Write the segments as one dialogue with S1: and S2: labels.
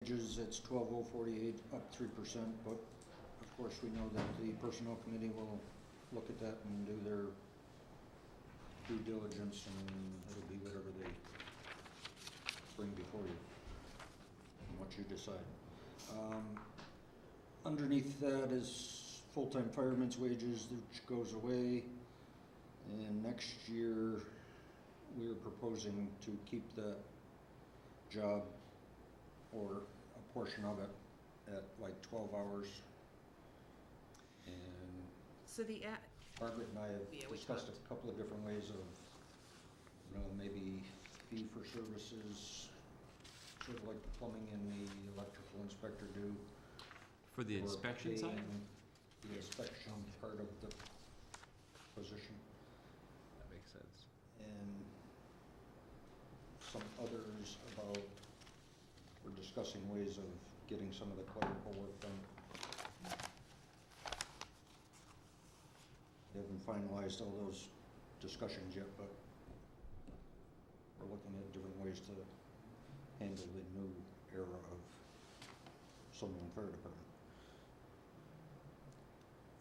S1: wages, it's 12,048, up 3%, but of course we know that the personnel committee will look at that and do their due diligence, and it'll be whatever they bring before you and what you decide. Underneath that is full-time firemen's wages, which goes away, and next year we're proposing to keep that job or a portion of it at like 12 hours. And
S2: So the,
S1: Margaret and I have
S2: we
S1: discussed
S2: talked.
S1: a couple of different ways of, maybe fee for services, sort of like the plumbing and the electrical inspector do.
S3: For the
S1: or
S3: inspection side?
S1: paying The inspection part of the position.
S3: That makes sense.
S1: And some others about, we're discussing ways of getting some of the clerical work done. We haven't finalized all those discussions yet, but we're looking at different ways to handle the new era of Sunderland Fire Department.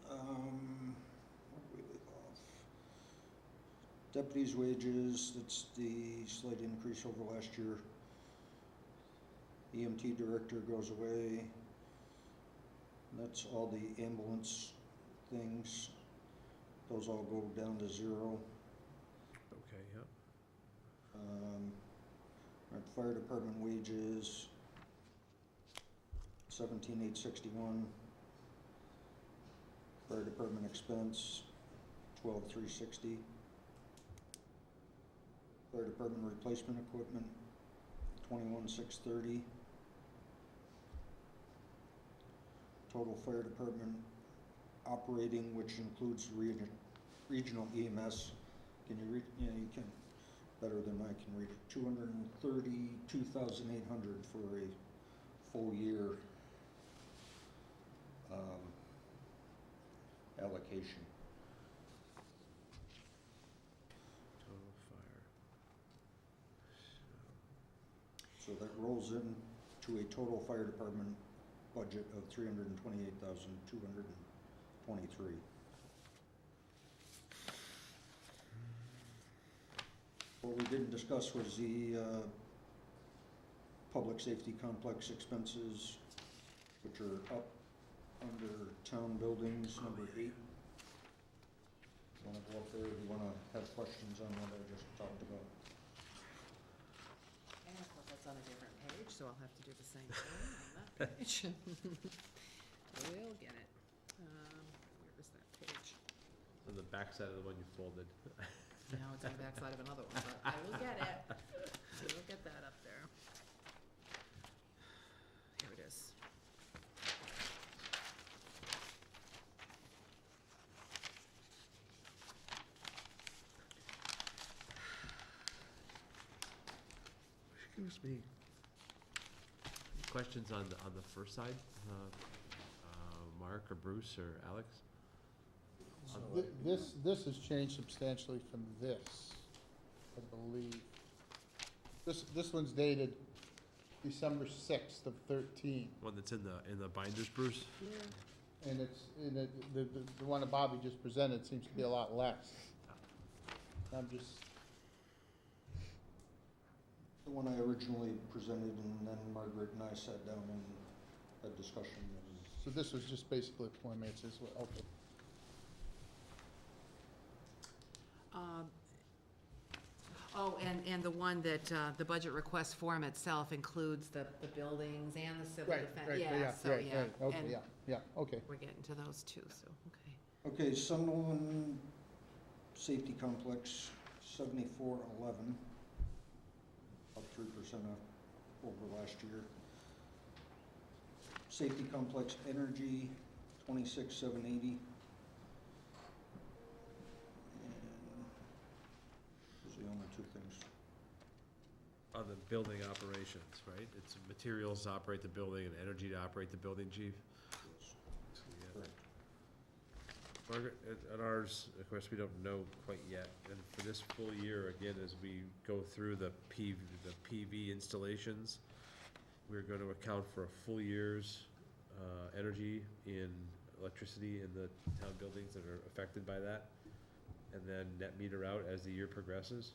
S1: Where do we leave off? Deputies' wages, that's the slight increase over last year. EMT director goes away. That's all the ambulance things. Those all go down to 0.
S3: Okay, yeah.
S1: Our fire department wages, 17,861. Fire department expense, 12,360. Fire department replacement equipment, 21,630. Total fire department operating, which includes regional EMS. Can you read? Yeah, you can. Better than I can read it. 232,800 for a full year allocation.
S3: Total fire.
S1: So that rolls in to a total fire department budget of 328,223. What we didn't discuss was the public safety complex expenses, which are up under town buildings, number 8. You want to go up there, or do you want to have questions on what I just talked about?
S2: And of course, that's on a different page, so I'll have to do the same thing on that page. We'll get it. Where was that page?
S3: On the back side of the one you folded.
S2: Now it's on the back side of another one, but I will get it. We'll get that up there. Here it is.
S3: Excuse me. Questions on the first side? Mark or Bruce or Alex?
S4: This has changed substantially from this, I believe. This one's dated December 6th of 13.
S3: One that's in the binders, Bruce?
S2: Yeah.
S4: And the one that Bobby just presented seems to be a lot less. I'm just,
S1: The one I originally presented, and then Margaret and I sat down and had discussion. And
S4: so this was just basically appointments as well, okay.
S2: And the one that, the budget request form itself includes the buildings and the civil
S4: Right,
S2: defense.
S4: right,
S2: Yeah, so,
S4: right,
S2: yeah.
S4: right, okay,
S2: And
S4: yeah, okay.
S2: we're getting to those too, so, okay.
S1: Okay, Sunderland Safety Complex, 7411, up 3% over last year. Safety Complex Energy, 26,780. And those are the only two things.
S3: On the building operations, right? It's materials to operate the building and energy to operate the building, chief? So, yeah.
S1: Correct.
S3: Margaret, at ours, of course, we don't know quite yet, and for this full year, again, as we go through the PV installations, we're going to account for a full year's energy in electricity in the town buildings that are affected by that, and then net meter out as the year progresses.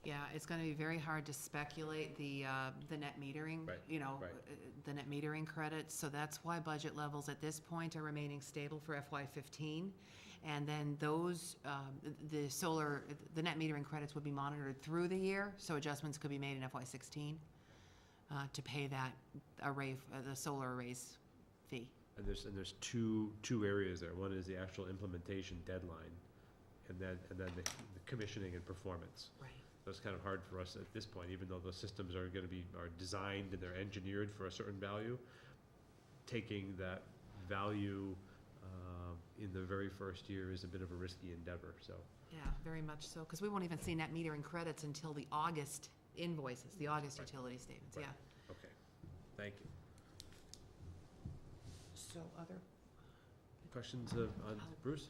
S2: Yeah, it's gonna be very hard to speculate the net metering,
S3: Right,
S2: you know,
S3: right.
S2: the net metering credits, so that's why budget levels at this point are remaining stable for FY15. And then those, the net metering credits would be monitored through the year, so adjustments could be made in FY16 to pay that array, the solar arrays fee.
S3: And there's two areas there. One is the actual implementation deadline, and then the commissioning and performance.
S2: Right.
S3: So it's kind of hard for us at this point, even though those systems are designed and they're engineered for a certain value. Taking that value in the very first year is a bit of a risky endeavor, so.
S2: Yeah, very much so, because we won't even see net metering credits until the August invoices, the August
S3: Right.
S2: utility statements,
S3: Right.
S2: yeah.
S3: Okay, thank you.
S2: So other,
S3: Questions on Bruce?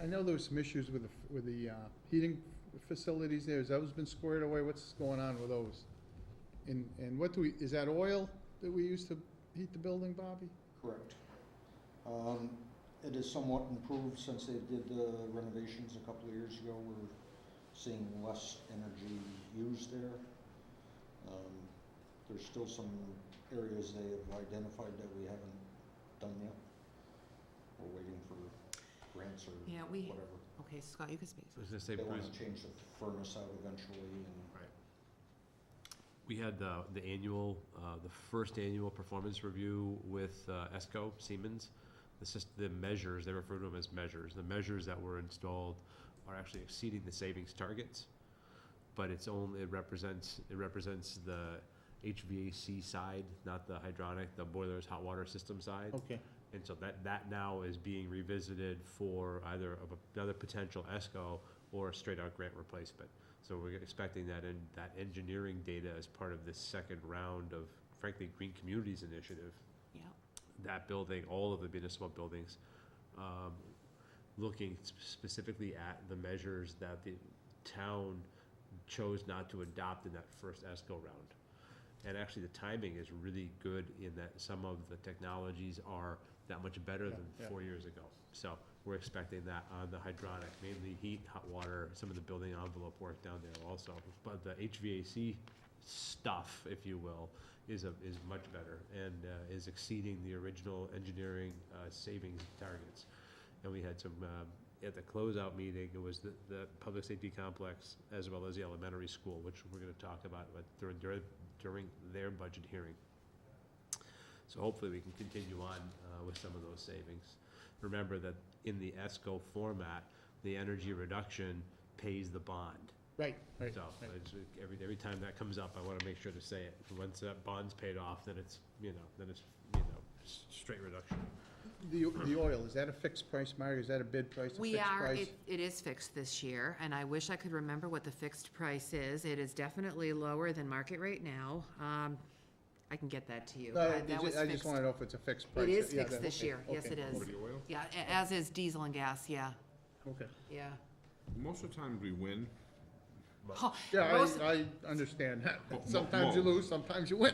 S4: I know there was some issues with the heating facilities there. Has those been squared away? What's going on with those? And what is that oil that we use to heat the building, Bobby?
S1: Correct. It is somewhat improved since they did the renovations a couple of years ago. We're seeing less energy used there. There's still some areas they have identified that we haven't done yet. We're waiting for grants or
S2: yeah,
S1: whatever.
S2: okay, Scott, you can speak.
S3: I was gonna say,
S1: They
S3: Bruce,
S1: want to change the furnace out eventually, and
S3: we had the first annual performance review with ESCO Siemens. The measures, they refer to them as measures. The measures that were installed are actually exceeding the savings targets, but it represents the HVAC side, not the hydronic, the boilers, hot water system side.
S4: Okay.
S3: And so that now is being revisited for either of another potential ESCO or a straight-out grant replacement. So we're expecting that engineering data as part of this second round of, frankly, Green Communities Initiative.
S2: Yeah,
S3: That building, all of the municipal buildings, looking specifically at the measures that the town chose not to adopt in that first ESCO round. And actually, the timing is really good in that some of the technologies are that much better than 4 years ago. So we're expecting that on the hydronic, mainly heat, hot water, some of the building envelope work down there also. But the HVAC stuff, if you will, is much better and is exceeding the original engineering savings targets. And we had some, at the closeout meeting, it was the public safety complex as well as the elementary school, which we're gonna talk about during their budget hearing. So hopefully we can continue on with some of those savings. Remember that in the ESCO format, the energy reduction pays the bond.
S4: Right.
S3: So it's, every time that comes up, I wanna make sure to say it. Once that bond's paid off, then it's straight reduction.
S4: The oil, is that a fixed price, Marty? Is that a bid price, a fixed price?
S2: it is fixed this year, and I wish I could remember what the fixed price is. It is definitely lower than market rate now. I can get that to you.
S4: No,
S2: That was
S4: I just
S2: fixed.
S4: wanna know if it's a fixed price.
S2: It is
S4: Yeah,
S2: fixed
S4: that-
S2: this
S4: okay,
S2: year, yes,
S4: okay.
S2: it is.
S5: For the oil?
S2: Yeah, as is diesel and gas, yeah,
S4: Okay.
S2: yeah.
S5: Most of the time we win.
S2: Oh,
S4: Yeah,
S2: most-
S4: I understand that.
S5: Well,
S4: Sometimes you
S5: well-
S4: lose, sometimes you win.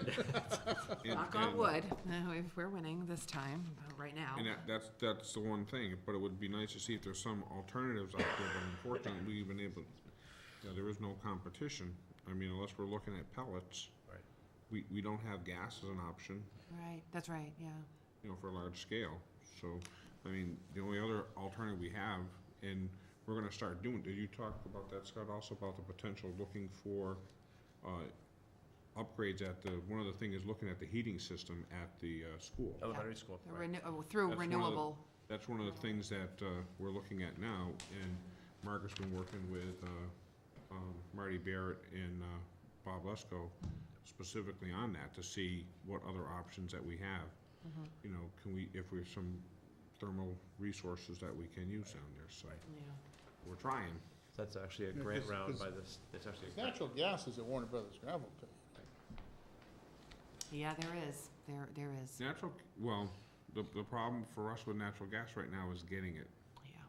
S5: and-
S2: Knock on
S5: and-
S2: wood, we're winning this time, right now.
S5: And that's the one thing, but it would be nice to see if there's some alternatives out there, but unfortunately, we've been able, there is no competition. I mean, unless we're looking at pellets.
S3: Right.
S5: We don't have gas as an option,
S2: Right, that's right, yeah.
S5: for a large scale. So, I mean, the only other alternative we have, and we're gonna start doing, did you talk about that, Scott, also about the potential looking for, upgrades at one of the things is looking at the heating system at the, school.
S3: Elementary school,
S2: The
S3: right.
S2: through
S5: That's one of the-
S2: renewable,
S5: That's one of the things that we're looking at now, and Margaret's been working with Marty Barrett and Bob Lesko specifically on that, to see what other options that we have. Can we, if we have some thermal resources that we can use down there, so
S2: yeah.
S5: we're trying.
S3: That's actually a
S4: Yeah,
S3: grant
S4: 'cause-
S3: round
S4: 'cause
S3: by this, it's actually a
S4: There's
S3: grant.
S4: natural gas is at Warner Brothers gravel pit.
S2: Yeah, there is, there is,
S5: Well, the problem for us with natural gas right now is getting it.
S2: yeah.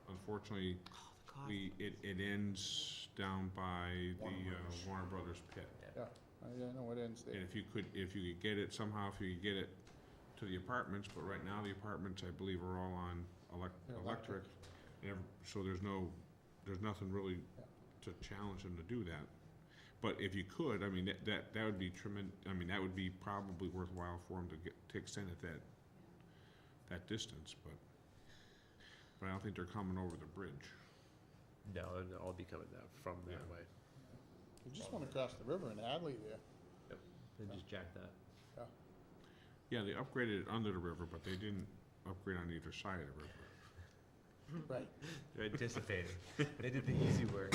S5: Unfortunately,
S2: Oh, the cost.
S5: it ends down by the
S1: Warner Brothers.
S5: Warner Brothers pit.
S4: Yeah, I know it ends there.
S5: And if you could get it somehow, if you could get it to the apartments, but right now the apartments, I believe, are all on
S4: They're
S5: electric. So there's nothing really to challenge them to do that. But if you could, I mean, that would be I mean, that would be probably worthwhile for them to extend it that distance, but I don't think they're coming over the bridge.
S3: No, I'll be coming down from that
S5: Yeah.
S3: way.
S4: You just wanna cross the river in Hadley there.
S3: And just jack that.
S5: Yeah, they upgraded it under the river, but they didn't upgrade on either side of the river.
S4: Right.
S3: They're anticipating. They did the easy work.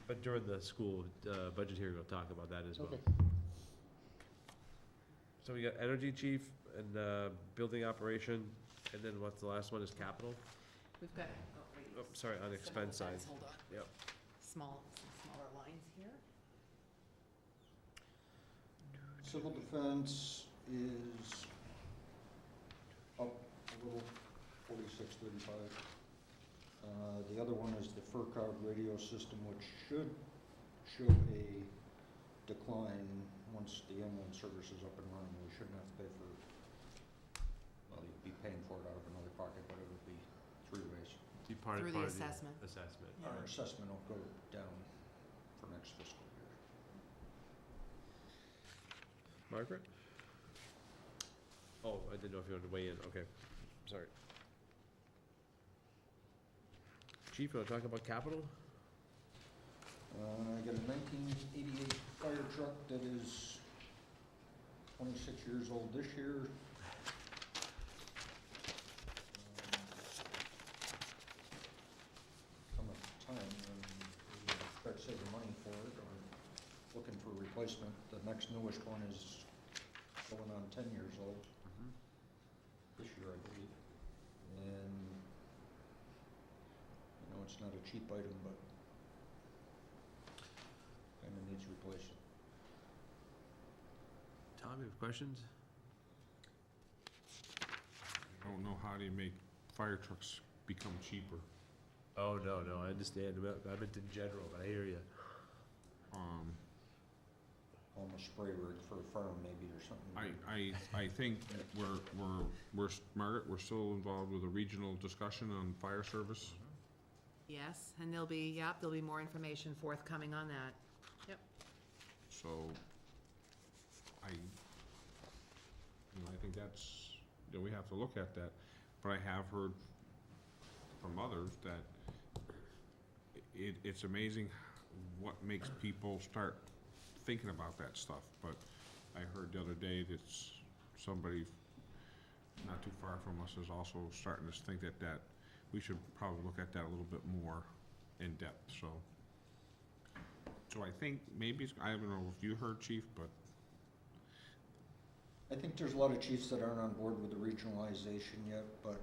S3: But during the school budget hearing, we'll talk about that as well.
S4: Okay.
S3: So we got energy chief and building operation, and then what's the last one is capital?
S2: We've got,
S3: Oh, sorry, on expense side.
S2: Hold on.
S3: Yep.
S2: Some smaller lines here.
S1: Civil defense is up a little, 4635. The other one is the FERCog radio system, which should show a decline once the M1 service is up and running. We shouldn't have to pay for, well, you'd be paying for it out of another pocket, but it would be three ways.
S3: Be part of
S2: Through the
S3: part of
S2: assessment.
S3: Assessment.
S1: Our assessment will go down for next fiscal year.
S3: Margaret? Oh, I didn't know if you wanted to weigh in, okay, sorry. Chief, you wanna talk about capital?
S1: I got a 1988 fire truck that is 26 years old this year. Come a time when we start saving money for it or looking for a replacement. The next newest one is going on 10 years old this year, I believe. And, you know, it's not a cheap item, but kinda needs replacing.
S3: Tom, you have questions?
S5: I don't know how do you make fire trucks become cheaper.
S3: Oh, no, I understand, I meant in general, but I hear you.
S1: On a spray rig for a farm maybe or something.
S5: I think Margaret, we're still involved with a regional discussion on fire service.
S2: Yes, and there'll be more information forthcoming on that. Yep.
S5: So, I think that's, we have to look at that, but I have heard from others that it's amazing what makes people start thinking about that stuff, but I heard the other day that somebody not too far from us is also starting to think that we should probably look at that a little bit more in depth, so I think maybe, I don't know if you heard, Chief, but
S1: I think there's a lot of chiefs that aren't on board with the regionalization yet, but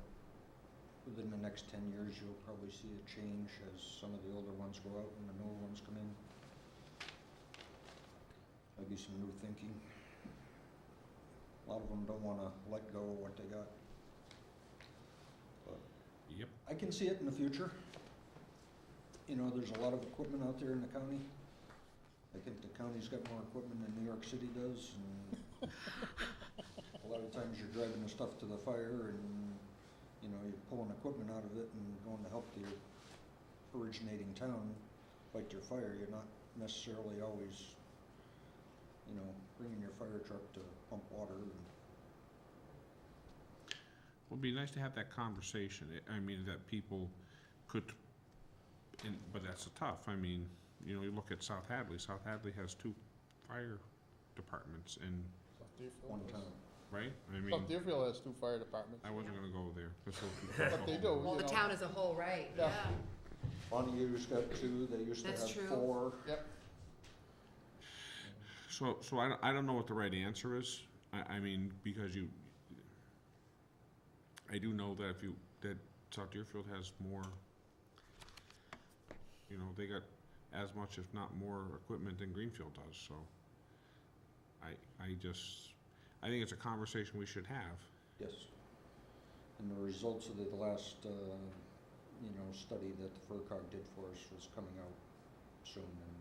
S1: within the next 10 years, you'll probably see a change as some of the older ones go out and the newer ones come in. Maybe some new thinking. A lot of them don't wanna let go of what they got. But
S5: yep.
S1: I can see it in the future. You know, there's a lot of equipment out there in the county. I think the county's got more equipment than New York City does, and a lot of times you're driving the stuff to the fire and, you know, you're pulling equipment out of it and going to help the originating town fight their fire. You're not necessarily always, you know, bringing your fire truck to pump water.
S5: Well, it'd be nice to have that conversation. I mean, that people could, but that's tough. I mean, you know, you look at South Hadley. South Hadley has 2 fire departments in
S1: One town.
S5: right? I mean,
S4: South Deerfield has 2 fire departments.
S5: I wasn't gonna go there.
S4: But they do,
S2: Well,
S4: you
S2: the
S4: know.
S2: town as a whole, right,
S4: Yeah.
S2: yeah.
S1: Montaga's got 2, they used to
S2: That's
S1: have
S2: true.
S1: 4.
S4: Yep.
S5: So I don't know what the right answer is. I mean, because I do know that that South Deerfield has more, you know, they got as much, if not more, equipment than Greenfield does, so I think it's a conversation we should have.
S1: Yes. And the results of the last, you know, study that the FERCog did for us was coming out soon, and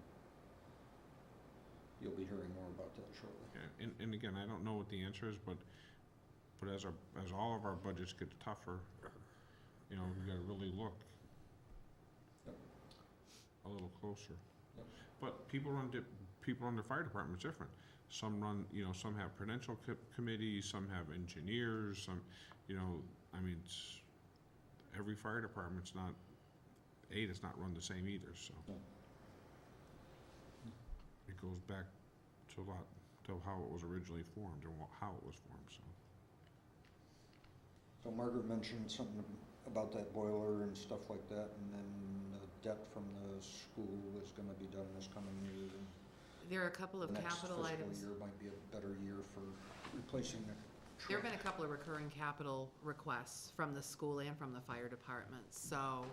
S1: you'll be hearing more about that shortly.
S5: Yeah, and again, I don't know what the answer is, but as all of our budgets get tougher, you know, we gotta really look
S1: Yep.
S5: a little closer.
S1: Yep.
S5: But people run the fire department's different. Some run, you know, some have prudential committees, some have engineers, some, you know, I mean, every fire department's not, it's not run the same either, so.
S1: No.
S5: It goes back to how it was originally formed and how it was formed, so.
S1: So Margaret mentioned something about that boiler and stuff like that, and then the debt from the school is gonna be done this coming year. And
S2: There are a couple of
S1: the next
S2: capital items.
S1: fiscal year might be a better year for replacing the
S2: There have
S1: truck.
S2: been a couple of recurring capital requests from the school and from the fire department, so,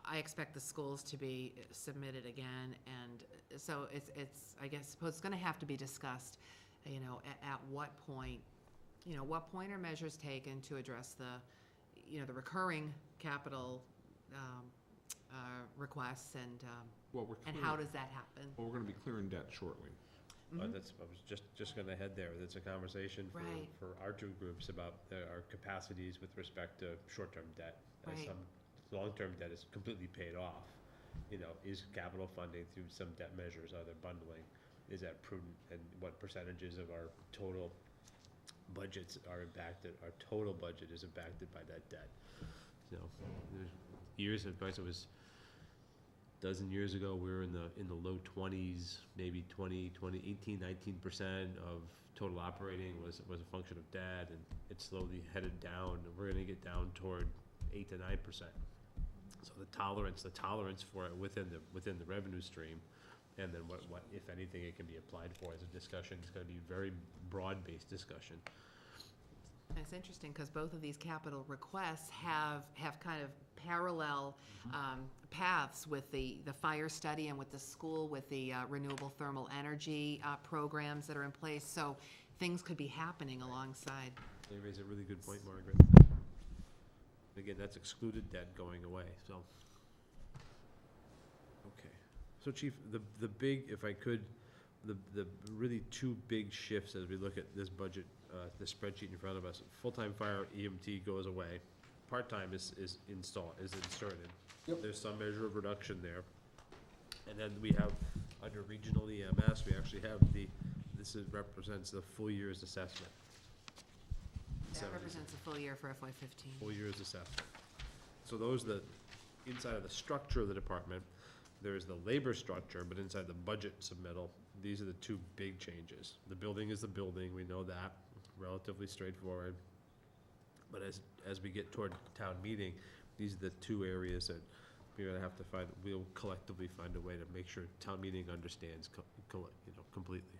S2: I expect the schools to be submitted again, and so I suppose it's gonna have to be discussed, you know, at what point, what point are measures taken to address the, the recurring capital, requests, and
S5: Well,
S2: how does that happen?
S5: we're gonna be clearing debt shortly.
S2: Mhm.
S3: I was just gonna head there. It's a conversation
S2: Right.
S3: for our two groups about our capacities with respect to short-term debt. As
S2: Right.
S3: some long-term debt is completely paid off, is capital funding through some debt measures, are there bundling? Is that prudent? And what percentages of our total budgets are impacted, our total budget is impacted by that debt? There's years, it was dozen years ago, we were in the low 20s, maybe 18, 19% of total operating was a function of debt, and it slowly headed down, and we're gonna get down toward 8 to 9%. So the tolerance for it within the revenue stream, and then what, if anything, it can be applied for as a discussion, it's gonna be very broad-based discussion.
S2: And it's interesting, because both of these capital requests have kind of parallel paths with the fire study and with the school, with the renewable thermal energy programs that are in place, so things could be happening alongside.
S3: You raise a really good point, Margaret. Again, that's excluded debt going away, so. Okay, so Chief, the big, if I could, the really two big shifts as we look at this budget, the spreadsheet in front of us, full-time fire EMT goes away, part-time is inserted.
S1: Yep.
S3: There's some measure of reduction there. And then we have, under regional EMS, we actually have represents the full year's assessment.
S2: That represents a full year for FY15.
S3: Full year's assessment. So inside of the structure of the department, there's the labor structure, but inside the budget submittal, these are the two big changes. The building is the building, we know that, relatively straightforward. But as we get toward town meeting, these are the two areas that we're gonna have to we'll collectively find a way to make sure town meeting understands completely.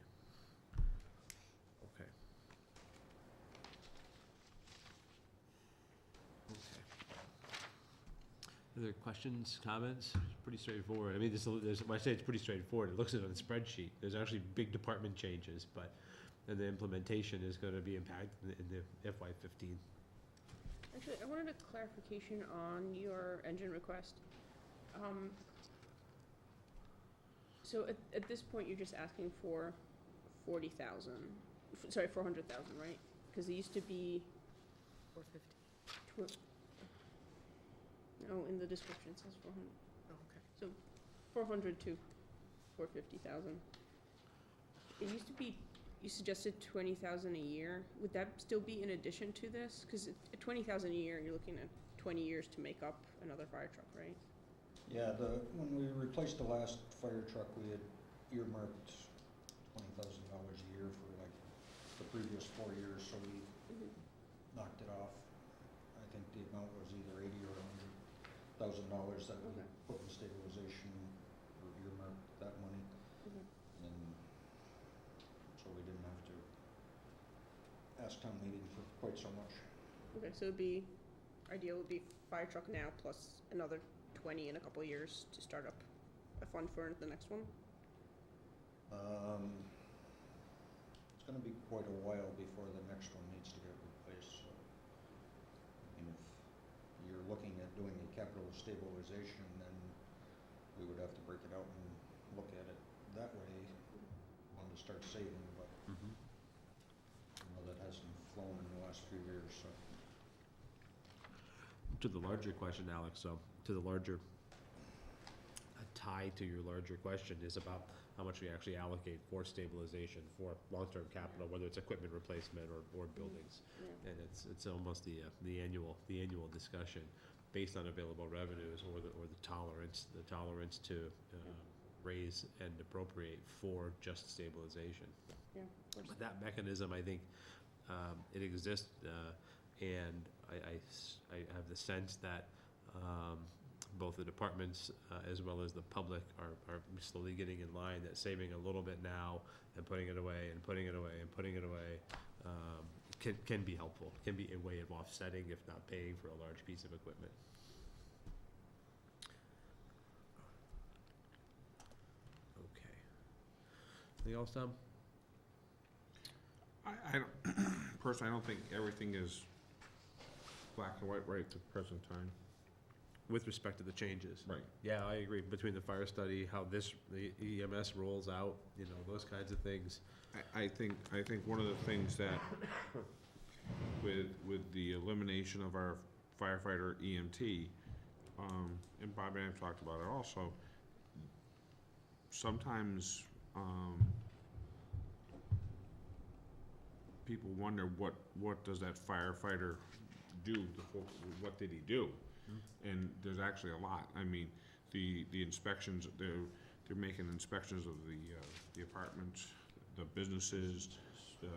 S3: Okay. Other questions, comments? Pretty straightforward. I mean, when I say it's pretty straightforward, it looks at it on the spreadsheet. There's actually big department changes, and the implementation is gonna be impacted in the FY15.
S6: Actually, I wanted a clarification on your engine request. So at this point, you're just asking for 40,000, sorry, 400,000, right? Because it used to be,
S2: 450.
S6: no, in the description it says 400.
S2: Oh, okay.
S6: So 400 to 450,000. It used to be, you suggested 20,000 a year. Would that still be in addition to this? Because at 20,000 a year, you're looking at 20 years to make up another fire truck, right?
S1: Yeah, when we replaced the last fire truck, we had earmarked $20,000 a year for like the previous 4 years, so we knocked it off. I think the amount was either $80,000 or $100,000 that we
S6: Okay.
S1: put in stabilization or earmarked that money, and so we didn't have to ask town meeting for quite so much.
S6: Okay, so ideal would be fire truck now plus another 20 in a couple of years to start up a fund for the next one?
S1: It's gonna be quite a while before the next one needs to get replaced, so. I mean, if you're looking at doing a capital stabilization, then we would have to break it out and look at it that way, wanted to start saving, but,
S3: Mhm.
S1: that hasn't flown in the last few years, so.
S3: To the larger question, Alex, to the larger, a tie to your larger question is about how much we actually allocate for stabilization, for long-term capital, whether it's equipment replacement or buildings.
S6: Yeah.
S3: And it's almost the annual discussion based on available revenues or the tolerance to raise and appropriate for just stabilization.
S6: Yeah, of course.
S3: But that mechanism, I think, it exists, and I have the sense that both the departments as well as the public are slowly getting in line, that saving a little bit now and putting it away and putting it away and putting it away can be helpful, can be a way of offsetting, if not paying for a large piece of equipment. Okay. Anything else, Tom?
S5: I don't, personally, I don't think everything is black and white right at the present time.
S3: With respect to the changes.
S5: Right.
S3: Yeah, I agree, between the fire study, how the EMS rolls out, those kinds of things.
S5: I think one of the things that, with the elimination of our firefighter EMT, and Bob and I have talked about it also, sometimes, people wonder what does that firefighter do, what did he do? And there's actually a lot. I mean, the inspections, they're making inspections of the apartments, the businesses, the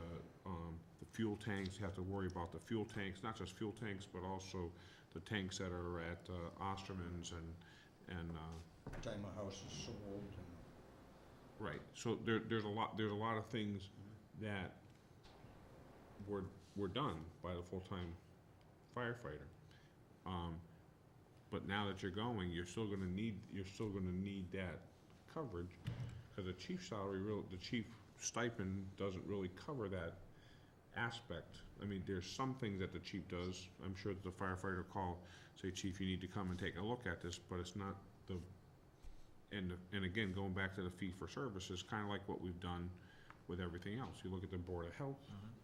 S5: fuel tanks. You have to worry about the fuel tanks, not just fuel tanks, but also the tanks that are at Osterman's and
S1: Time a house is sold and.
S5: right. So there's a lot of things that were done by the full-time firefighter. But now that you're going, you're still gonna need that coverage, because the chief salary, the chief stipend doesn't really cover that aspect. I mean, there's some things that the chief does. I'm sure that the firefighter call, say, chief, you need to come and take a look at this, but it's not and again, going back to the fee for service, is kinda like what we've done with everything else. You look at the Board of Health,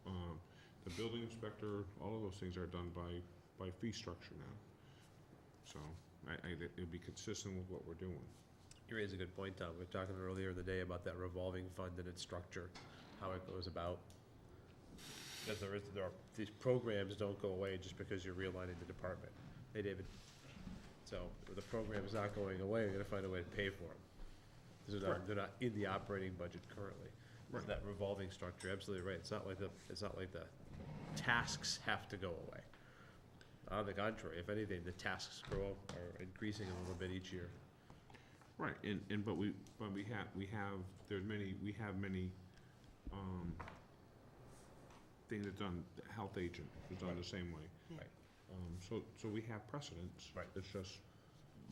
S5: the building inspector, all of those things are done by fee structure now. So, it'd be consistent with what we're doing.
S3: You raise a good point, Tom. We were talking earlier in the day about that revolving fund and its structure, how it goes about. Because these programs don't go away just because you're realigning the department. Hey, David. So, the program's not going away, we're gonna find a way to pay for them. They're not in the operating budget currently.
S5: Right.
S3: That revolving structure, absolutely right. It's not like the tasks have to go away. On the contrary, if anything, the tasks are increasing a little bit each year.
S5: Right, but we have many things that done, the health agent is done the same way.
S3: Right.
S5: So we have precedents.
S3: Right.
S5: It's just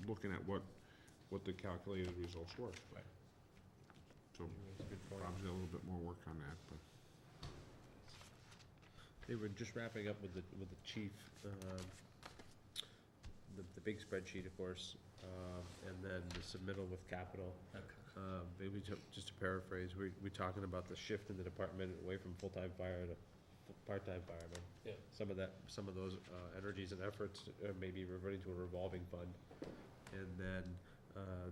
S5: looking at what the calculated results were.
S3: Right.
S5: So
S3: That's a good point.
S5: Bob's got a little bit more work on that, but.
S3: They were just wrapping up with the chief, the big spreadsheet, of course, and then the submittal with capital. Maybe just to paraphrase, we're talking about the shift in the department away from full-time fire to part-time firemen.
S7: Yeah.
S3: Some of those energies and efforts may be reverting to a revolving fund, and then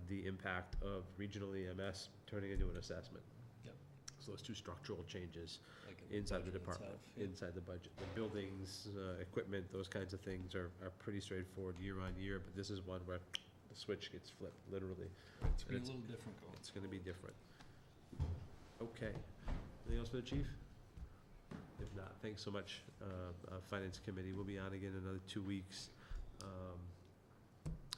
S3: the impact of regional EMS turning into an assessment.
S7: Yep.
S3: So those two structural changes
S7: Like in
S3: inside the
S7: budget
S3: department,
S7: itself, yeah.
S3: inside the budget. The buildings, equipment, those kinds of things are pretty straightforward year on year, but this is one where the switch gets flipped, literally.
S7: It's gonna be a little different going.
S3: It's gonna be different. Okay. Anything else for the chief? If not, thanks so much, Finance Committee. We'll be on again in another 2 weeks.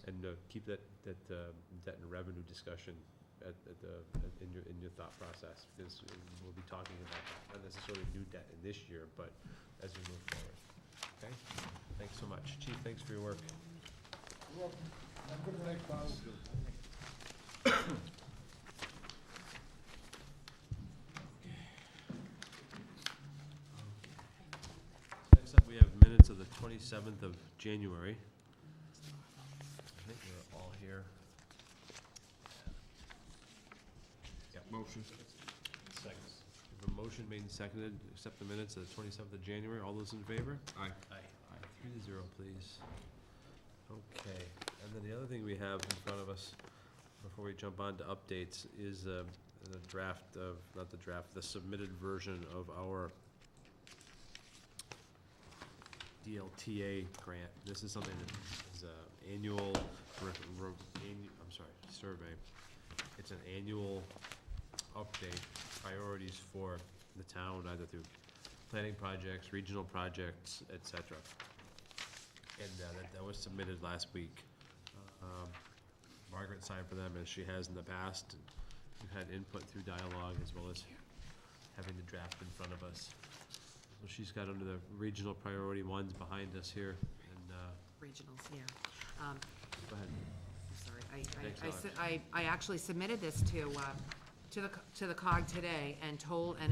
S3: And keep that debt and revenue discussion in your thought process, because we'll be talking about not necessarily new debt in this year, but as we move forward. Okay? Thanks so much. Chief, thanks for your work.
S4: You're welcome. Have a good night, Bob.
S3: Next up, we have minutes of the 27th of January. I think we're all here.
S5: Motion.
S7: Second.
S3: We have a motion made and seconded, accept the minutes of the 27th of January. All those in favor?
S5: Aye.
S7: Aye.
S3: 3-0, please. Okay, and then the other thing we have in front of us, before we jump on to updates, is the draft of, not the draft, the submitted version of our DLTA grant. This is something that is a annual, survey. It's an annual update, priorities for the town, either through planning projects, regional projects, et cetera. And that was submitted last week. Margaret signed for them, as she has in the past. And we've had input through dialogue, as well as having the draft in front of us. So she's got under the regional priority ones behind us here, and,
S2: Regionals, yeah.
S3: go ahead.
S2: I'm sorry,
S3: Thanks,
S2: I actually submitted this to the COG today and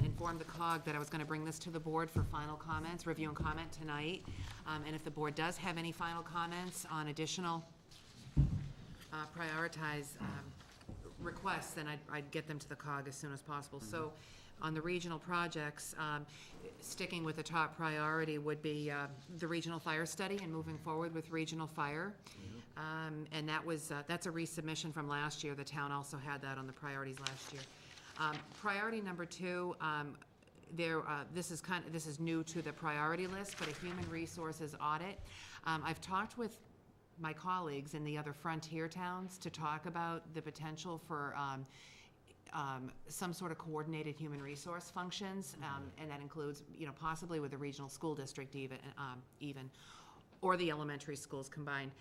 S2: informed the COG that I was gonna bring this to the board for final comments, review and comment tonight. And if the board does have any final comments on additional, prioritized, requests, then I'd get them to the COG as soon as possible. So, on the regional projects, sticking with the top priority would be, the regional fire study and moving forward with regional fire. And that's a resubmission from last year. The town also had that on the priorities last year. Priority number 2, this is new to the priority list, but a human resources audit. I've talked with my colleagues in the other frontier towns to talk about the potential for some sort of coordinated human resource functions, and that includes, possibly with the regional school district even, or the elementary schools combined.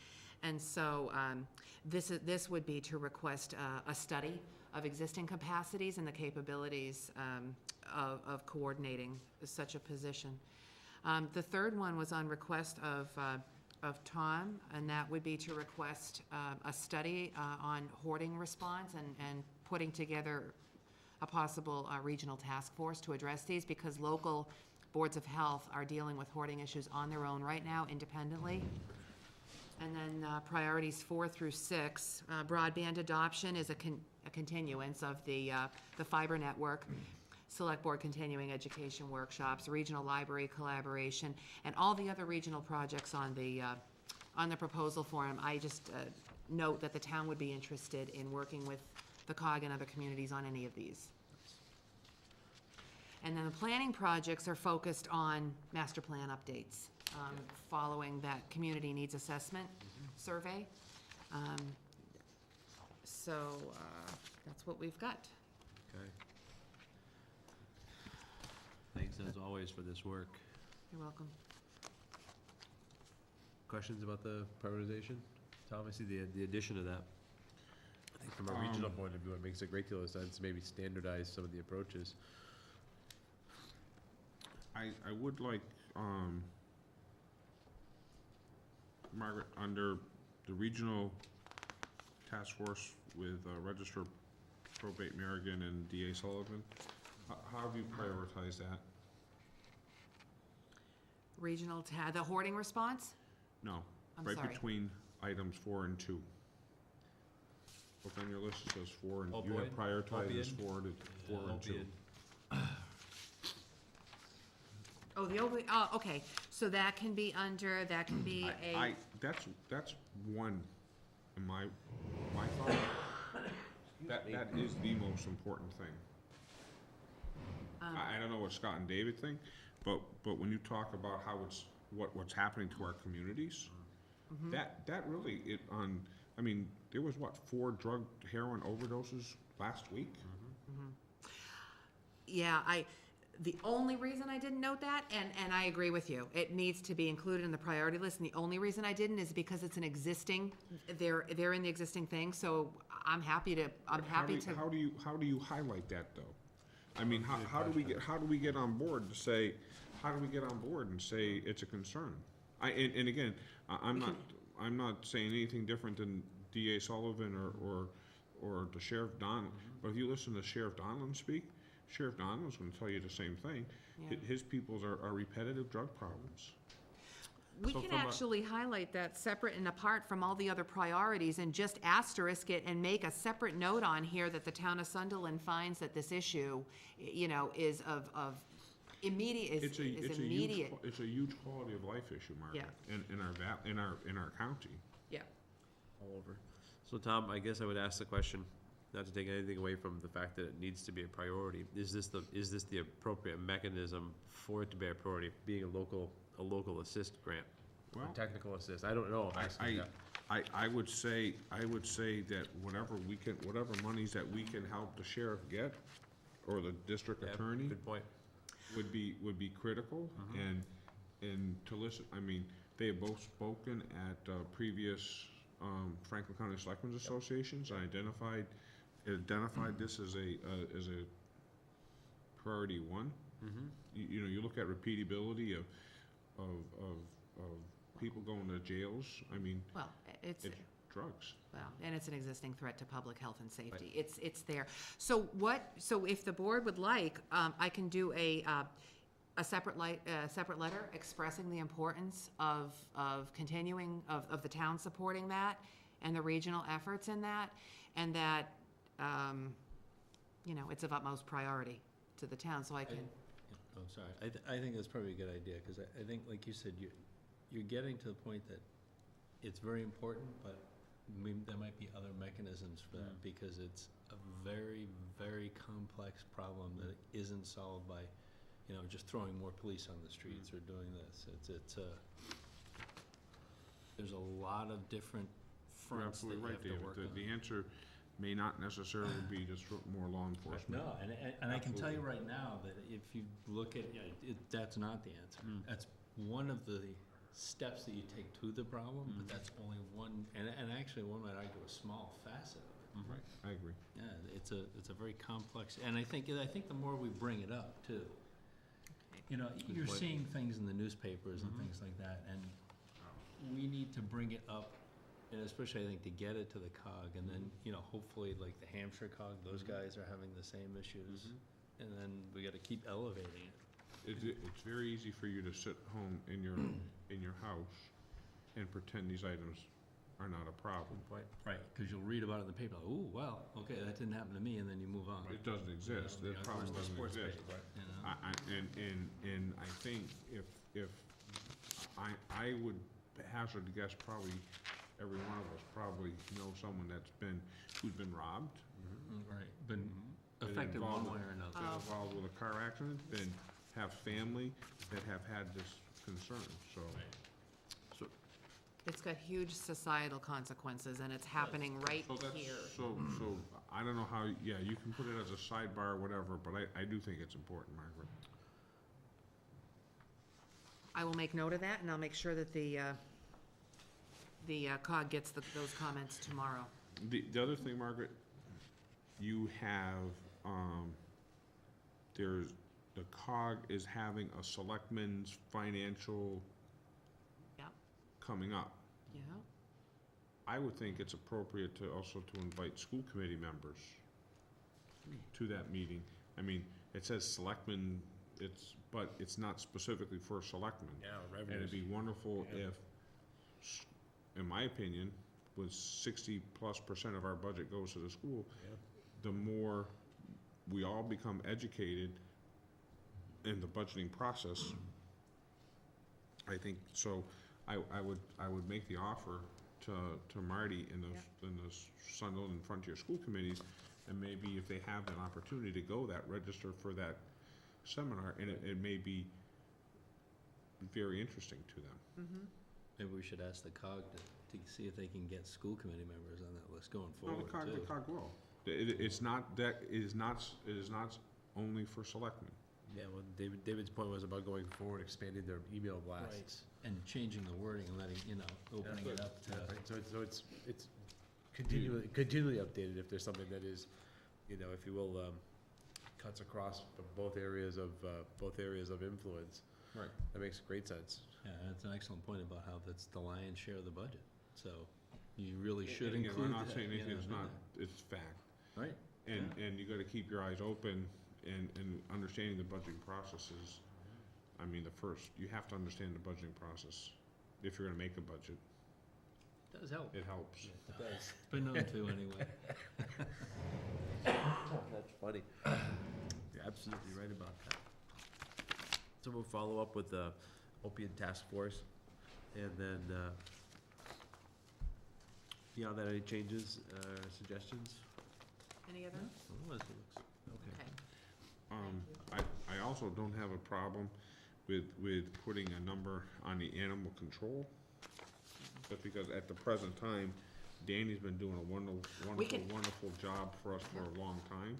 S2: And so this would be to request a study of existing capacities and the capabilities of coordinating such a position. The third one was on request of Tom, and that would be to request a study on hoarding response and putting together a possible regional task force to address these, because local boards of health are dealing with hoarding issues on their own right now independently. And then priorities 4 through 6, broadband adoption is a continuance of the fiber network, select board continuing education workshops, regional library collaboration, and all the other regional projects on the proposal form. I just note that the town would be interested in working with the COG and other communities on any of these. And then the planning projects are focused on master plan updates, following that community needs assessment survey. So that's what we've got.
S3: Okay. Thanks, as always, for this work.
S2: You're welcome.
S3: Questions about the prioritization? Tom, I see the addition of that. I think from a regional point of view, it makes a great deal of sense, maybe standardize some of the approaches.
S5: I would like, Margaret, under the regional task force with Register Probate Merrigan and DA Sullivan, how have you prioritized that?
S2: Regional the hoarding response?
S5: No,
S2: I'm
S5: right
S2: sorry.
S5: between items 4 and 2. Look on your list, it says 4, and you have
S3: Opioid?
S5: prioritized as
S3: Opiate?
S5: 4 and 2.
S2: Oh, the opioid, okay, so that can be
S5: That's one, in my thought, that is the most important thing. I don't know what Scott and David think, but when you talk about how what's happening to our communities, that really, there was 4 drug heroin overdoses last week?
S2: Yeah, the only reason I didn't note that, and I agree with you, it needs to be included in the priority list, and the only reason I didn't is because it's an existing, they're in the existing thing, so I'm happy to.
S5: How do you highlight that, though? I mean, how do we get on board to say, it's a concern? And again, I'm not saying anything different than DA Sullivan or the Sheriff Donlin, but if you listen to Sheriff Donlin speak, Sheriff Donlin's gonna tell you the same thing.
S2: Yeah.
S5: His peoples are repetitive drug problems.
S2: We
S3: So
S2: can
S3: from a-
S2: actually highlight that separate and apart from all the other priorities and just asterisk it and make a separate note on here that the town of Sunderland finds that this issue, you know, is of immediate,
S5: It's a,
S2: is
S5: it's a huge,
S2: immediate.
S5: it's a huge quality of life issue, Margaret, in our county.
S2: Yeah.
S3: All over. So Tom, I guess I would ask the question, not to take anything away from the fact that it needs to be a priority, is this the appropriate mechanism for it to be a priority, being a local assist grant? Or
S5: Well,
S3: technical assist, I don't know.
S5: I would say that whatever monies that we can help the sheriff get, or the district
S3: Yeah,
S5: attorney,
S3: good point.
S5: would be critical, and to listen, I mean, they have both spoken at previous Franklin County Selectmen's Associations, and identified this as a priority one. You know, you look at repeatability of people going to jails, I mean,
S2: Well, it's,
S5: it's drugs.
S2: well, and it's an existing threat to public health and safety. It's there. So if the board would like, I can do a separate letter expressing the importance of continuing, of the town supporting that and the regional efforts in that, and that, you know, it's of utmost priority to the town, so I can.
S7: I'm sorry, I think that's probably a good idea, because I think, like you said, you're getting to the point that it's very important, but there might be other mechanisms for that, because it's a very, very complex problem that isn't solved by, you know, just throwing more police on the streets or doing this. There's a lot of different
S5: You're
S7: fronts that you
S5: absolutely right,
S7: have to
S5: David.
S7: work on.
S5: The answer may not necessarily be just more law enforcement.
S7: No, and I can tell you right now that if you look at, that's not the answer. That's one of the steps that you take to the problem, but that's only one, and actually one might argue a small facet of it.
S5: Right, I agree.
S7: Yeah, it's a very complex, and I think the more we bring it up too. You know, you're
S3: point.
S7: seeing things in the newspapers and things like that, and we need to bring it up, and especially I think to get it to the COG, and then, you know, hopefully like the Hampshire COG, those guys are having the same issues, and then we gotta keep elevating it.
S5: It's very easy for you to sit home in your house and pretend these items are not a problem.
S7: Right, because you'll read about it in the paper, like, ooh, well, okay, that didn't happen to me, and then you move on.
S5: It doesn't exist,
S7: You
S5: the
S7: know,
S5: problem
S7: the
S5: doesn't
S7: sports
S5: exist.
S7: page, you know?
S5: And I think if I would hazard to guess, probably every one of us probably know someone who's been robbed,
S7: Right, been
S5: been
S7: affected one
S5: involved
S7: way or another.
S5: been involved with a car accident, then have family that have had this concern, so.
S2: It's got huge societal consequences, and it's happening right
S5: So that's,
S2: here.
S5: so I don't know how, yeah, you can put it as a sidebar or whatever, but I do think it's important, Margaret.
S2: I will make note of that, and I'll make sure that the COG gets those comments tomorrow.
S5: The other thing, Margaret, you have, the COG is having a selectmen's financial
S2: Yeah,
S5: coming up.
S2: yeah.
S5: I would think it's appropriate to also to invite school committee members to that meeting. I mean, it says selectmen, but it's not specifically for selectmen.
S3: Yeah,
S5: And it'd be wonderful if, in my opinion, with 60+% of our budget goes to the school, the more we all become educated in the budgeting process, I think, so I would make the offer to Marty in the Sunderland and Frontier School Committees, and maybe if they have an opportunity to go register for that seminar, and it may be very interesting to them.
S7: Maybe we should ask the COG to see if they can get school committee members on that list going
S5: No,
S7: forward,
S5: the
S7: too.
S5: COG will. It is not only for selectmen.
S3: Yeah, well, David's point was about going forward, expanding their email blasts.
S7: Right, and changing the wording and letting, you know, opening it up to.
S3: Yeah, right. So it's continually updated if there's something that is, you know, if you will, cuts across both areas of influence.
S5: Right.
S3: That makes great sense.
S7: Yeah, that's an excellent point about how that's the lion's share of the budget, so you really
S5: And
S7: should
S5: again,
S7: include that.
S5: we're not saying
S7: you
S5: anything
S7: know,
S5: that's
S7: in
S5: not,
S7: there.
S5: it's fact.
S7: Right,
S5: And you gotta keep your eyes open and understanding the budgeting processes. I mean, you have to understand the budgeting process if you're gonna make a budget,
S7: Does help.
S5: it helps.
S7: It does. It's been known to anyway.
S3: That's funny. You're absolutely right about that. So we'll follow up with the opiate task force, and then, beyond that, any changes, suggestions?
S2: Any other?
S7: Otherwise, it looks okay.
S2: Okay.
S5: I also don't have a problem with putting a number on the animal control, just because at the present time, Danny's been doing a wonderful job for us for a long time.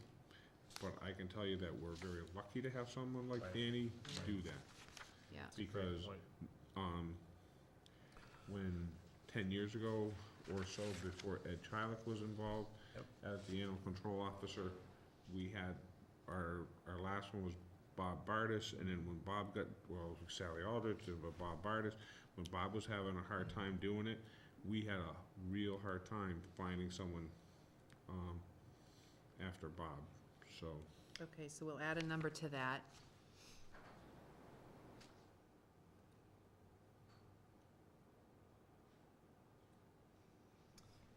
S5: But I can tell you that we're very lucky to have someone like
S3: Right.
S5: Danny do that.
S2: Yeah.
S5: Because, when 10 years ago or so, before Ed Chilek was involved
S3: Yep.
S5: as the animal control officer, we had, our last one was Bob Bardis, and then when Bob got, well, Sally Aldrich, but Bob Bardis, when Bob was having a hard time doing it, we had a real hard time finding someone, after Bob, so.
S2: Okay, so we'll add a number to that.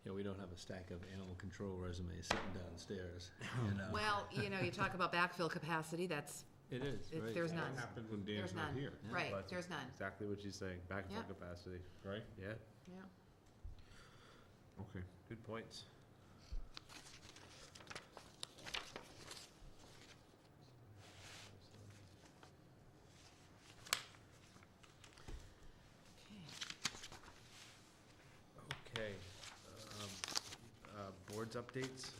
S7: Yeah, we don't have a stack of animal control resumes sitting downstairs, you know.
S2: Well, you talk about backfill capacity, that's,
S7: It is, right.
S2: there's
S5: What
S2: none.
S5: happens when Dan's
S2: There's
S5: not
S2: none.
S5: here,
S7: Yeah.
S2: Right,
S3: But
S2: there's none.
S3: Exactly what she's saying, backfill
S2: Yeah.
S3: capacity,
S5: right?
S3: yeah,
S2: Yeah.
S5: Okay.
S3: good points. Okay, boards updates?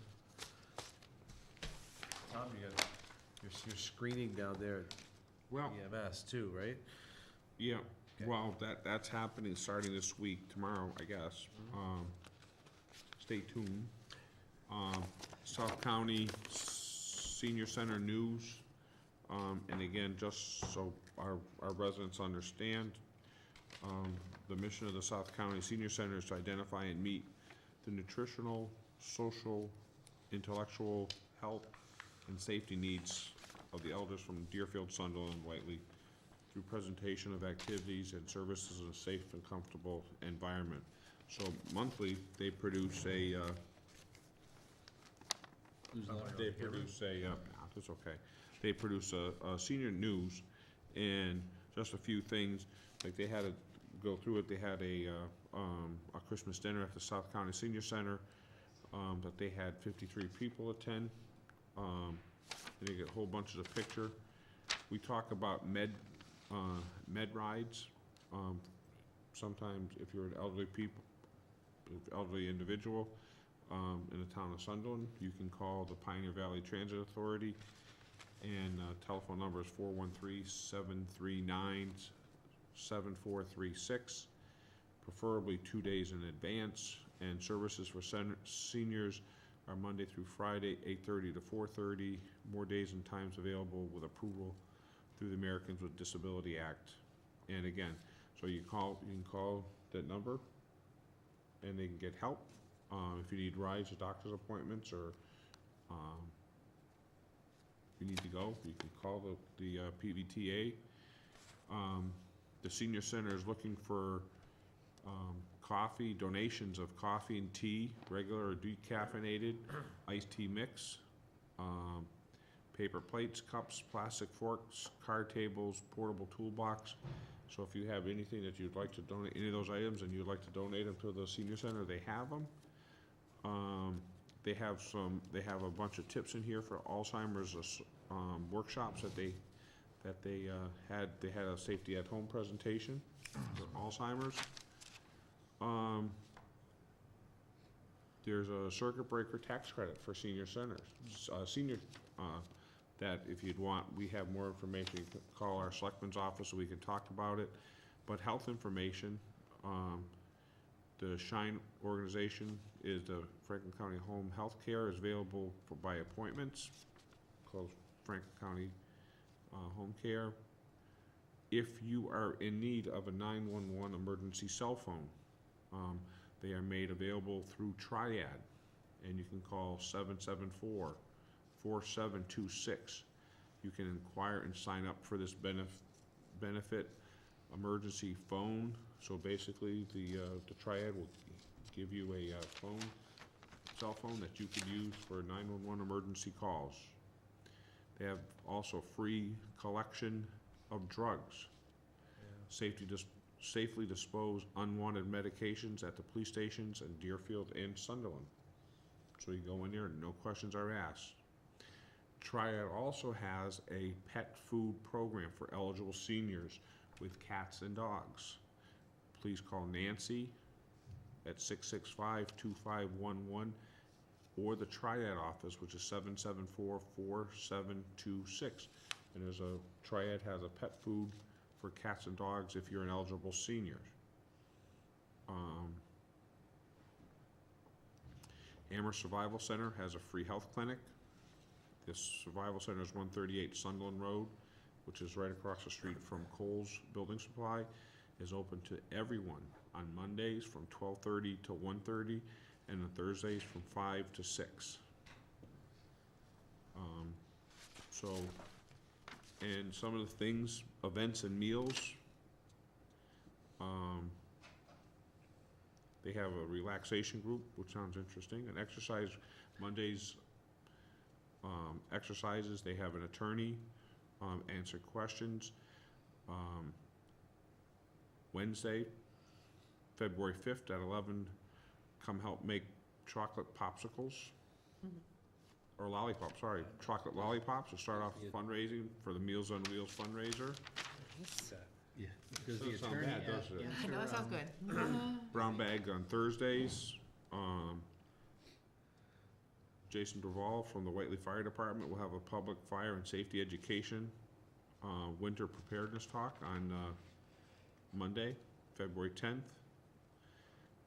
S3: Tom, you're screening down there
S5: Well,
S3: at EMS too, right?
S5: yeah,
S3: Okay.
S5: well, that's happening starting this week, tomorrow, I guess. Stay tuned. South County Senior Center news, and again, just so our residents understand, the mission of the South County Senior Center is to identify and meet the nutritional, social, intellectual, health, and safety needs of the elders from Deerfield, Sunderland, and Whiteley through presentation of activities and services in a safe and comfortable environment. So monthly, they produce a, that's okay. They produce a senior news, and just a few things, like they had to go through it, they had a Christmas dinner at the South County Senior Center, that they had 53 people attend. And they get whole bunches of picture. We talk about med rides. Sometimes if you're an elderly individual, in the town of Sunderland, you can call the Pioneer Valley Transit Authority, and telephone number is 413-739-7436, preferably 2 days in advance, and services for seniors are Monday through Friday, 8:30 to 4:30, more days and times available with approval through the Americans with Disability Act. And again, so you can call that number, and they can get help. If you need rides or doctor's appointments, or you need to go, you can call the PVTA. The senior center is looking for coffee, donations of coffee and tea, regular or decaffeinated, iced tea mix, paper plates, cups, plastic forks, card tables, portable toolbox. So if you have anything that you'd like to donate, any of those items, and you'd like to donate them to the senior center, they have them. They have a bunch of tips in here for Alzheimer's workshops that they had. They had a safety at home presentation for Alzheimer's. There's a circuit breaker tax credit for senior centers. That if you'd want, we have more information, you can call our selectman's office so we can talk about it. But health information, the SHINE organization is the Franklin County Home Health Care, is available by appointments, called Franklin County Home Care. If you are in need of a 911 emergency cell phone, they are made available through Triad, and you can call 774-4726. You can inquire and sign up for this benefit. emergency phone. So basically, the Triad will give you a cell phone that you could use for 911 emergency calls. They have also free collection of drugs. Safely dispose unwanted medications at the police stations in Deerfield and Sunderland. So you go in there, no questions are asked. Triad also has a pet food program for eligible seniors with cats and dogs. Please call Nancy at 665-2511 or the Triad office, which is 774-4726. And Triad has a pet food for cats and dogs if you're an eligible senior. Amherst Survival Center has a free health clinic. This Survival Center is 138 Sunderland Road, which is right across the street from Kohl's Building Supply. Is open to everyone on Mondays from 12:30 to 1:30, and on Thursdays from 5 to 6. And some of the things, events and meals, they have a relaxation group, which sounds interesting, an exercise, Mondays, exercises, they have an attorney, answer questions. Wednesday, February 5th at 11, come help make chocolate popsicles. Or lollipops, sorry, chocolate lollipops to start off with fundraising for the Meals on Wheels fundraiser.
S7: Yeah. Does the
S5: Doesn't sound
S7: attorney
S5: bad, does it?
S2: I
S7: answer,
S2: know, that sounds good.
S5: Brown bag on Thursdays. Jason Duval from the Whately Fire Department will have a public fire and safety education winter preparedness talk on Monday, February 10th.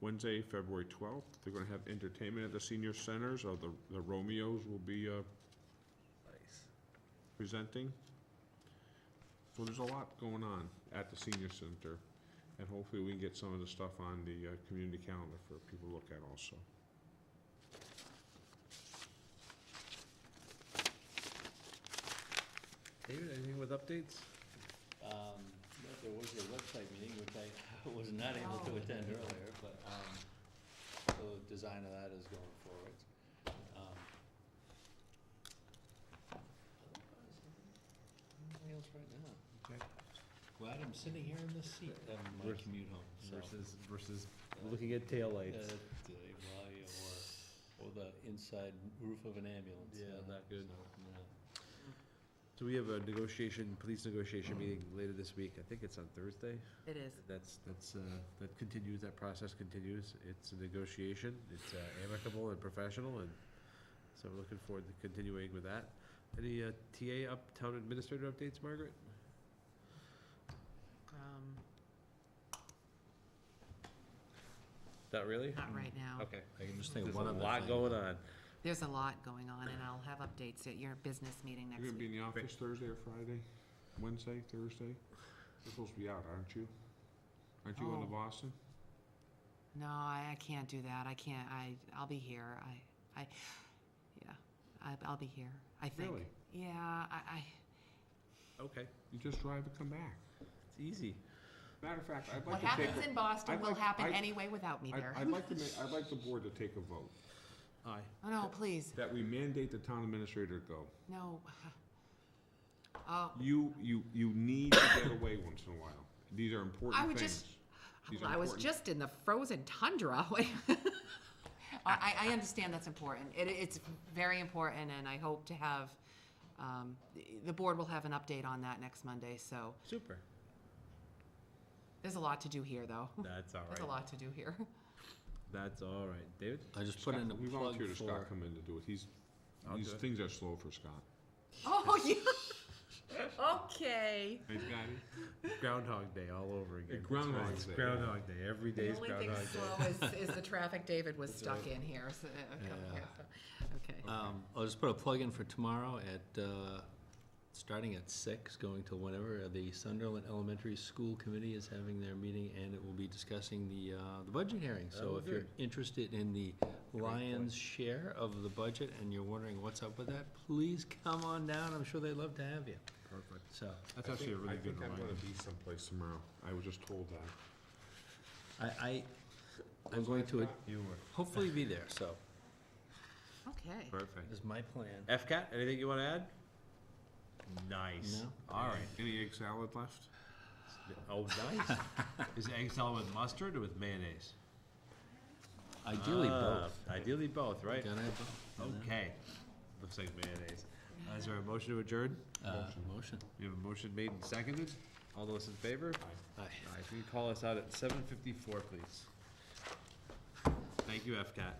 S5: Wednesday, February 12th, they're gonna have entertainment at the senior centers, or the Romeos will be presenting. So there's a lot going on at the senior center, and hopefully we can get some of the stuff on the community calendar for people to look at also.
S3: David, anything with updates?
S7: There was a website meeting, which I was not able to attend earlier, but, the design of that is going forward. Anything else right now?
S3: Okay.
S7: Glad I'm sitting here in this seat on my
S3: Versus-
S7: commute home, so.
S3: Versus looking at taillights.
S7: Well, or the inside roof of an ambulance.
S3: Yeah, not good.
S7: So, yeah.
S3: So we have a police negotiation meeting later this week. I think it's on Thursday.
S2: It is.
S3: That continues, that process continues. It's a negotiation. It's amicable and professional, and so we're looking forward to continuing with that. Any TA town administrator updates, Margaret? Not really?
S2: Not right now.
S3: Okay.
S7: I can just think
S3: There's
S7: of one
S3: a
S7: other
S3: lot
S7: thing.
S3: going on.
S2: There's a lot going on, and I'll have updates at your business meeting next
S5: You're gonna be
S2: week.
S5: in the office Thursday or Friday? Wednesday, Thursday? You're supposed to be out, aren't you? Aren't you going to
S2: Oh.
S5: Boston?
S2: No, I can't do that. I can't, I'll be here. I'll be here, I think.
S5: Really?
S2: Yeah,
S3: Okay.
S5: You just drive and come back.
S3: It's easy.
S5: Matter of fact, I'd
S2: what
S5: like to take.
S2: happens in Boston
S5: I'd
S2: will
S5: like-
S2: happen
S5: I'd-
S2: anyway without me there.
S5: I'd like the board to take a vote,
S3: Aye.
S2: Oh, no, please,
S5: that we mandate the town administrator to go.
S2: no. Oh,
S5: You need to get away once in a while. These are important
S2: I would
S5: things.
S2: just,
S5: These are
S2: I was
S5: important.
S2: just in the frozen tundra. I understand that's important. It's very important, and I hope to have, the board will have an update on that next Monday, so.
S3: Super.
S2: There's a lot to do here, though.
S3: That's all
S2: There's a
S3: right.
S2: lot to do here.
S3: That's all right. David?
S7: I just put in a
S5: We
S7: plug
S5: volunteered to
S7: for,
S5: Scott come in to do it. These
S3: I'll do it.
S5: things are slow for Scott.
S2: Oh, yeah. Okay.
S5: Hey, Scotty?
S3: Groundhog Day all over again.
S5: Groundhog
S3: That's right. It's
S5: Day,
S3: Groundhog Day. Every
S2: The
S3: day's
S2: only thing
S3: Groundhog Day.
S2: slow is the traffic David was
S7: That's
S2: stuck
S7: right.
S2: in here, so,
S7: Yeah.
S2: okay.
S7: I'll just put a plug in for tomorrow at, starting at 6, going till whenever, the Sunderland Elementary School Committee is having their meeting, and it will be discussing the budget hearing. So
S3: Oh,
S7: if you're
S3: good.
S7: interested in the lion's share of the budget and you're wondering what's up with that, please come on down. I'm sure they'd love to have you.
S5: Perfect.
S7: So,
S3: That's actually a really good
S5: I think I'm
S3: reminder.
S5: gonna be someplace tomorrow. I was just told that.
S7: I'm going to
S3: You were.
S7: hopefully be there, so,
S2: Okay.
S3: Perfect.
S7: is my plan.
S3: FCAT, anything you wanna add? Nice.
S7: No.
S3: All right.
S5: Any egg salad left?
S3: Oh, nice. Is it egg salad with mustard or with mayonnaise?
S7: Ideally
S3: Ah,
S7: both.
S3: Ideally both, right?
S7: Gotta have both. you know?
S3: Okay. Looks like mayonnaise. Is there a motion to adjourn?
S7: Motion.
S3: We have a motion made and seconded. All those in favor?
S7: Aye.
S3: If you can call us out at 7:54, please. Thank you, FCAT.